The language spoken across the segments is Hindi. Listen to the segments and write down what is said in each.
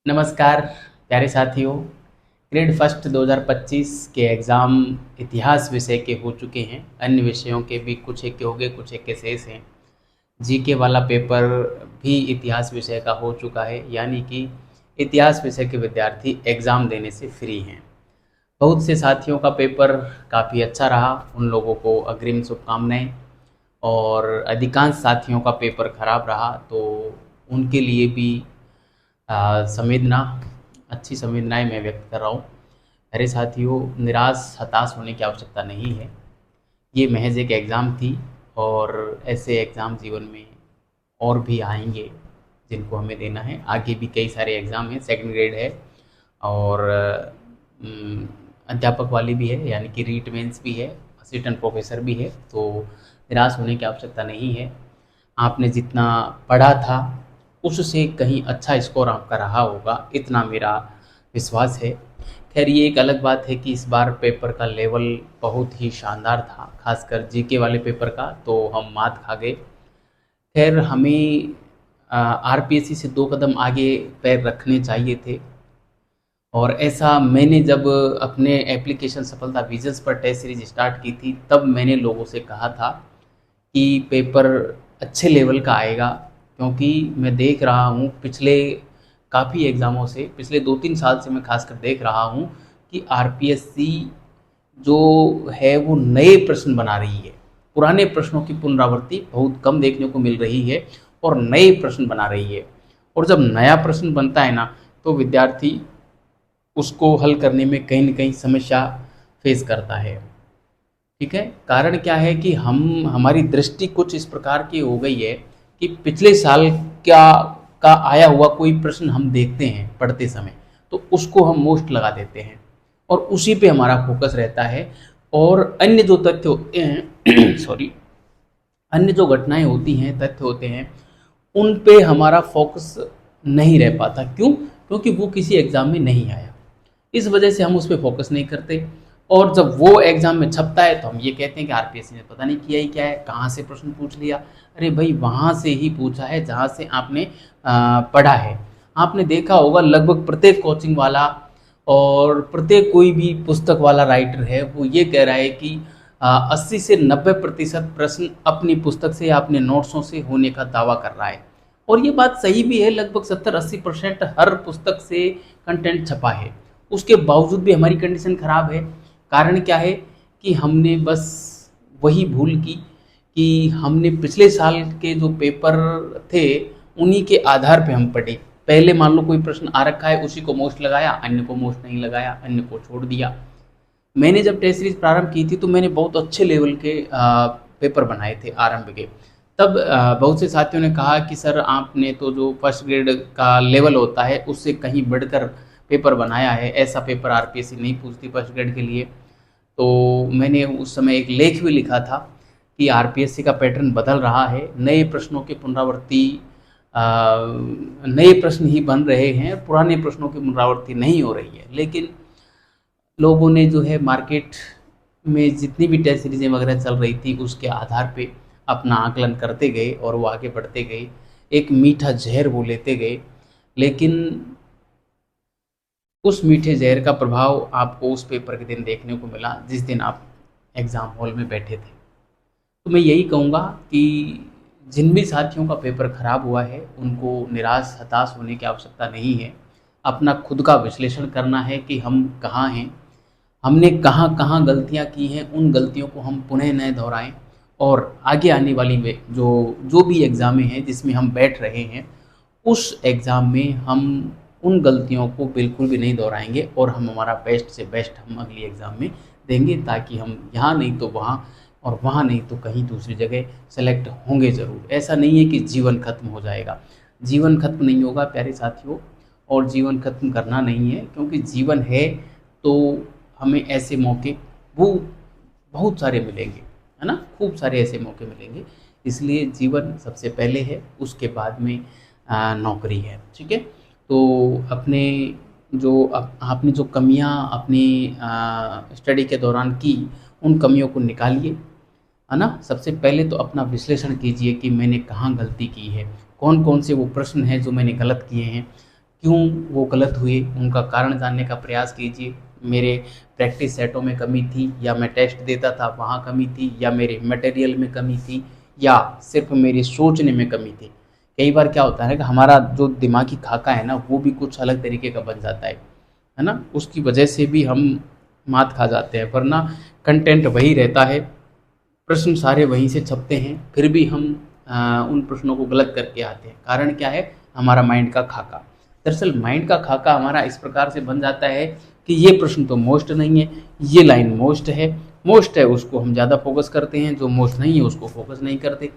नमस्कार प्यारे साथियों। ग्रेड फर्स्ट 2025 के एग्ज़ाम इतिहास विषय के हो चुके हैं। अन्य विषयों के भी कुछ एक के हो गए, कुछ एक के शेष हैं। जीके वाला पेपर भी इतिहास विषय का हो चुका है, यानी कि इतिहास विषय के विद्यार्थी एग्ज़ाम देने से फ्री हैं। बहुत से साथियों का पेपर काफ़ी अच्छा रहा, उन लोगों को अग्रिम शुभकामनाएं। और अधिकांश साथियों का पेपर खराब रहा, तो उनके लिए भी संवेदना अच्छी संवेदनाएं मैं व्यक्त कर रहा हूँ। मेरे साथियों, निराश हताश होने की आवश्यकता नहीं है। ये महज एक एग्ज़ाम थी, और ऐसे एग्ज़ाम जीवन में और भी आएंगे जिनको हमें देना है। आगे भी कई सारे एग्ज़ाम हैं, सेकंड ग्रेड है और अम, अध्यापक वाली भी है, यानी कि रीट मेंस भी है, असिस्टेंट प्रोफेसर भी है। तो निराश होने की आवश्यकता नहीं है। आपने जितना पढ़ा था उससे कहीं अच्छा स्कोर आपका रहा होगा, इतना मेरा विश्वास है। खैर, ये एक अलग बात है कि इस बार पेपर का लेवल बहुत ही शानदार था, खासकर जीके वाले पेपर का तो हम मात खा गए। खैर, हमें आरपीएससी से 2 कदम आगे पैर रखने चाहिए थे, और ऐसा मैंने जब अपने एप्लीकेशन सफलता विजन्स पर टेस्ट सीरीज स्टार्ट की थी, तब मैंने लोगों से कहा था कि पेपर अच्छे लेवल का आएगा। क्योंकि मैं देख रहा हूँ पिछले काफ़ी एग्ज़ामों से, पिछले 2-3 साल से मैं खासकर देख रहा हूँ कि आरपीएससी जो है वो नए प्रश्न बना रही है। पुराने प्रश्नों की पुनरावृत्ति बहुत कम देखने को मिल रही है, और नए प्रश्न बना रही है। और जब नया प्रश्न बनता है ना, तो विद्यार्थी उसको हल करने में कहीं न कहीं समस्या फेस करता है। ठीक है, कारण क्या है कि हमारी दृष्टि कुछ इस प्रकार की हो गई है कि पिछले साल क्या का आया हुआ कोई प्रश्न हम देखते हैं पढ़ते समय, तो उसको हम मोस्ट लगा देते हैं और उसी पे हमारा फोकस रहता है। और अन्य जो तथ्य होते हैं सॉरी, अन्य जो घटनाएं होती हैं, तथ्य होते हैं, उन पे हमारा फोकस नहीं रह पाता। क्यों? क्योंकि वो किसी एग्ज़ाम में नहीं आया, इस वजह से हम उस पे फोकस नहीं करते। और जब वो एग्ज़ाम में छपता है तो हम ये कहते हैं कि आरपीएससी ने पता नहीं किया ही क्या है, कहाँ से प्रश्न पूछ लिया। अरे भाई, वहाँ से ही पूछा है जहाँ से आपने पढ़ा है। आपने देखा होगा लगभग प्रत्येक कोचिंग वाला और प्रत्येक कोई भी पुस्तक वाला राइटर है, वो ये कह रहा है कि 80 से 90% प्रश्न अपनी पुस्तक से या अपने नोट्सों से होने का दावा कर रहा है। और ये बात सही भी है, लगभग 70-80% हर पुस्तक से कंटेंट छपा है। उसके बावजूद भी हमारी कंडीशन ख़राब है। कारण क्या है कि हमने बस वही भूल की कि हमने पिछले साल के जो पेपर थे उन्हीं के आधार पे हम पढ़े। पहले मान लो कोई प्रश्न आ रखा है, उसी को मोस्ट लगाया, अन्य को मोस्ट नहीं लगाया, अन्य को छोड़ दिया। मैंने जब टेस्ट सीरीज प्रारंभ की थी तो मैंने बहुत अच्छे लेवल के पेपर बनाए थे आरंभ के। तब बहुत से साथियों ने कहा कि सर, आपने तो जो फर्स्ट ग्रेड का लेवल होता है उससे कहीं बढ़कर पेपर बनाया है, ऐसा पेपर आरपीएससी नहीं पूछती फर्स्ट ग्रेड के लिए। तो मैंने उस समय एक लेख भी लिखा था कि आरपीएससी का पैटर्न बदल रहा है, नए प्रश्नों की पुनरावृत्ति, नए प्रश्न ही बन रहे हैं, पुराने प्रश्नों की पुनरावृत्ति नहीं हो रही है। लेकिन लोगों ने जो है मार्केट में जितनी भी टेस्ट सीरीज़ें वगैरह चल रही थी उसके आधार पे अपना आकलन करते गए और वो आगे बढ़ते गए, एक मीठा जहर वो लेते गए। लेकिन उस मीठे जहर का प्रभाव आपको उस पेपर के दिन देखने को मिला जिस दिन आप एग्ज़ाम हॉल में बैठे थे। तो मैं यही कहूँगा कि जिन भी साथियों का पेपर खराब हुआ है उनको निराश हताश होने की आवश्यकता नहीं है। अपना खुद का विश्लेषण करना है कि हम कहाँ हैं, हमने कहाँ कहाँ गलतियाँ की हैं, उन गलतियों को हम पुनः न दोहराएं। और आगे आने वाली जो जो भी एग्ज़ामें हैं जिसमें हम बैठ रहे हैं, उस एग्ज़ाम में हम उन गलतियों को बिल्कुल भी नहीं दोहराएंगे, और हम हमारा बेस्ट से बेस्ट हम अगली एग्ज़ाम में देंगे, ताकि हम यहाँ नहीं तो वहाँ, और वहाँ नहीं तो कहीं दूसरी जगह सेलेक्ट होंगे ज़रूर। ऐसा नहीं है कि जीवन खत्म हो जाएगा, जीवन खत्म नहीं होगा प्यारे साथियों। और जीवन खत्म करना नहीं है, क्योंकि जीवन है तो हमें ऐसे मौके वो बहुत सारे मिलेंगे, है ना? खूब सारे ऐसे मौके मिलेंगे। इसलिए जीवन सबसे पहले है, उसके बाद में नौकरी है। ठीक है? तो अपने जो आपने जो कमियां अपनी स्टडी के दौरान की, उन कमियों को निकालिए, है ना? सबसे पहले तो अपना विश्लेषण कीजिए कि मैंने कहाँ गलती की है, कौन कौन से वो प्रश्न हैं जो मैंने गलत किए हैं, क्यों वो गलत हुए, उनका कारण जानने का प्रयास कीजिए। मेरे प्रैक्टिस सेटों में कमी थी, या मैं टेस्ट देता था वहाँ कमी थी, या मेरे मटेरियल में कमी थी, या सिर्फ मेरी सोचने में कमी थी। कई बार क्या होता है कि हमारा जो दिमागी खाका है ना, वो भी कुछ अलग तरीके का बन जाता है ना? उसकी वजह से भी हम मात खा जाते हैं, वरना कंटेंट वही रहता है, प्रश्न सारे वहीं से छपते हैं, फिर भी हम उन प्रश्नों को गलत करके आते हैं। कारण क्या है? हमारा माइंड का खाका। दरअसल माइंड का खाका हमारा इस प्रकार से बन जाता है कि ये प्रश्न तो मोस्ट नहीं है, ये लाइन मोस्ट है उसको हम ज़्यादा फोकस करते हैं, जो मोस्ट नहीं है उसको फोकस नहीं करते।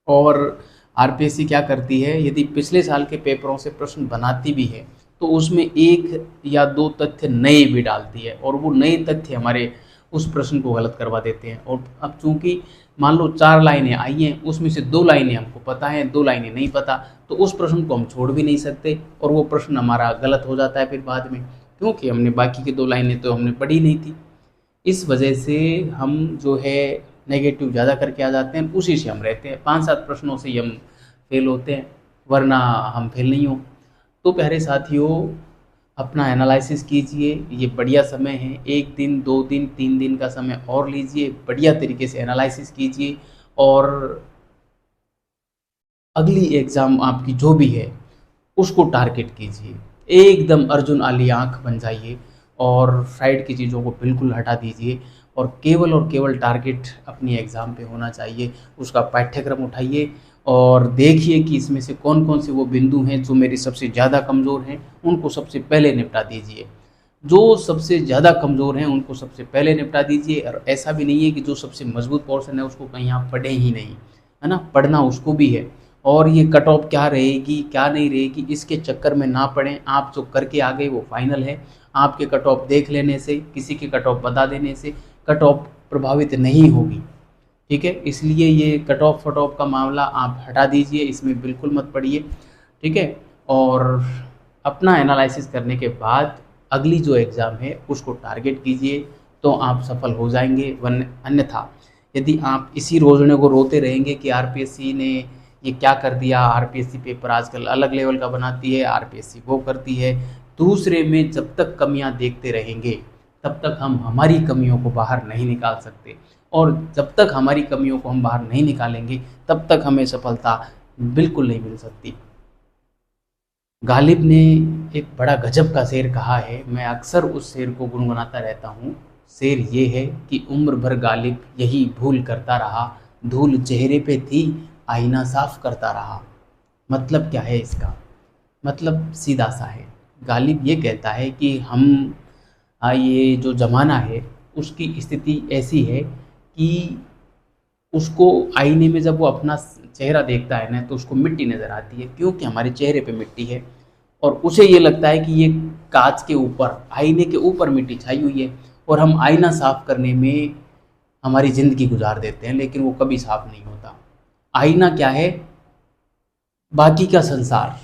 और आरपीएससी क्या करती है, यदि पिछले साल के पेपरों से प्रश्न बनाती भी है तो उसमें 1 या 2 तथ्य नए भी डालती है, और वो नए तथ्य हमारे उस प्रश्न को गलत करवा देते हैं। और अब चूंकि मान लो 4 लाइनें आई हैं, उसमें से 2 लाइनें हमको पता हैं, 2 लाइनें नहीं पता, तो उस प्रश्न को हम छोड़ भी नहीं सकते, और वो प्रश्न हमारा गलत हो जाता है फिर बाद में, क्योंकि हमने बाकी की 2 लाइनें तो हमने पढ़ी नहीं थी। इस वजह से हम जो है नेगेटिव ज़्यादा करके आ जाते हैं, उसी से हम रहते हैं, 5-7 प्रश्नों से ही हम फेल होते हैं, वरना हम फेल नहीं हो। तो प्यारे साथियों, अपना एनालिसिस कीजिए, ये बढ़िया समय है। 1 दिन, 2 दिन, 3 दिन का समय और लीजिए, बढ़िया तरीके से एनालिसिस कीजिए, और अगली एग्ज़ाम आपकी जो भी है उसको टारगेट कीजिए। एकदम अर्जुन वाली आँख बन जाइए, और साइड की चीज़ों को बिल्कुल हटा दीजिए, और केवल टारगेट अपनी एग्ज़ाम पे होना चाहिए। उसका पाठ्यक्रम उठाइए और देखिए कि इसमें से कौन-कौन से वो बिंदु हैं जो मेरे सबसे ज़्यादा कमज़ोर हैं, उनको सबसे पहले निपटा दीजिए। जो सबसे ज़्यादा कमज़ोर हैं उनको सबसे पहले निपटा दीजिए, और ऐसा भी नहीं है कि जो सबसे मज़बूत पोर्शन है उसको कहीं आप पढ़ें ही नहीं, है ना? पढ़ना उसको भी है। और ये कट ऑफ क्या रहेगी, क्या नहीं रहेगी, इसके चक्कर में ना पड़ें। आप जो करके आ गए वो फाइनल है। आपके कट ऑफ देख लेने से, किसी के कट ऑफ बता देने से कट ऑफ प्रभावित नहीं होगी, ठीक है? इसलिए ये कट ऑफ फट ऑफ का मामला आप हटा दीजिए, इसमें बिल्कुल मत पड़िए, ठीक है? और अपना एनालिसिस करने के बाद अगली जो एग्ज़ाम है उसको टारगेट कीजिए, तो आप सफल हो जाएंगे। वरना अन्यथा यदि आप इसी रोज़ने को रोते रहेंगे कि आरपीएससी ने ये क्या कर दिया, आरपीएससी पेपर आजकल अलग लेवल का बनाती है, आरपीएससी वो करती है, दूसरे में जब तक कमियां देखते रहेंगे तब तक हम हमारी कमियों को बाहर नहीं निकाल सकते, और जब तक हमारी कमियों को हम बाहर नहीं निकालेंगे तब तक हमें सफलता बिल्कुल नहीं मिल सकती। गालिब ने एक बड़ा गजब का शेर कहा है, मैं अक्सर उस शेर को गुनगुनाता रहता हूँ। शेर ये है कि उम्र भर गालिब यही भूल करता रहा, धूल चेहरे पे थी, आईना साफ करता रहा। मतलब क्या है इसका? मतलब सीधा सा है। गालिब ये कहता है कि ये जो ज़माना है उसकी स्थिति ऐसी है कि उसको आईने में जब वो अपना चेहरा देखता है ना, तो उसको मिट्टी नज़र आती है, क्योंकि हमारे चेहरे पे मिट्टी है, और उसे ये लगता है कि ये कांच के ऊपर, आईने के ऊपर मिट्टी छाई हुई है, और हम आईना साफ करने में हमारी ज़िंदगी गुजार देते हैं, लेकिन वो कभी साफ नहीं होता। आईना क्या है? बाकी का संसार।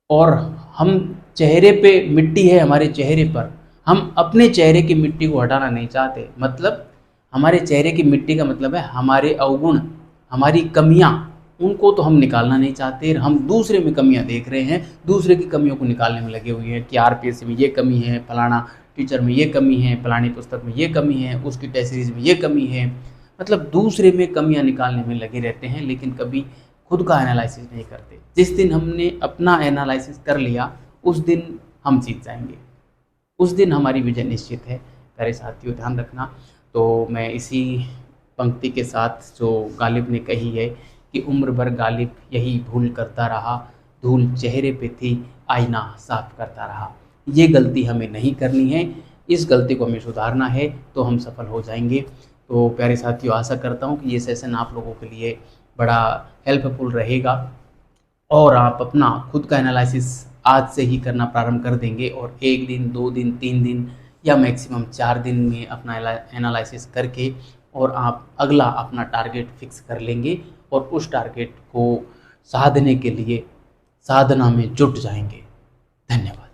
और हम चेहरे पे मिट्टी है, हमारे चेहरे पर हम अपने चेहरे की मिट्टी को हटाना नहीं चाहते। मतलब हमारे चेहरे की मिट्टी का मतलब है हमारे अवगुण, हमारी कमियां, उनको तो हम निकालना नहीं चाहते। हम दूसरे में कमियां देख रहे हैं, दूसरे की कमियों को निकालने में लगे हुए हैं कि आरपीएससी में ये कमी है, फलाना टीचर में ये कमी है, फलानी पुस्तक में ये कमी है, उसकी टेस्ट सीरीज में ये कमी है। मतलब दूसरे में कमियां निकालने में लगे रहते हैं, लेकिन कभी खुद का एनालिसिस नहीं करते। जिस दिन हमने अपना एनालिसिस कर लिया उस दिन हम जीत जाएंगे, उस दिन हमारी विजय निश्चित है। प्यारे साथियों, ध्यान रखना। तो मैं इसी पंक्ति के साथ जो गालिब ने कही है कि उम्र भर गालिब यही भूल करता रहा, धूल चेहरे पे थी, आईना साफ करता रहा। ये गलती हमें नहीं करनी है, इस गलती को हमें सुधारना है, तो हम सफल हो जाएंगे। तो प्यारे साथियों, आशा करता हूँ कि ये सेशन आप लोगों के लिए बड़ा हेल्पफुल रहेगा, और आप अपना खुद का एनालिसिस आज से ही करना प्रारंभ कर देंगे, और 1 दिन, 2 दिन, 3 दिन या मैक्सिमम 4 दिन में अपना एनालिसिस करके और आप अगला अपना टारगेट फिक्स कर लेंगे, और उस टारगेट को साधने के लिए साधना में जुट जाएंगे। धन्यवाद।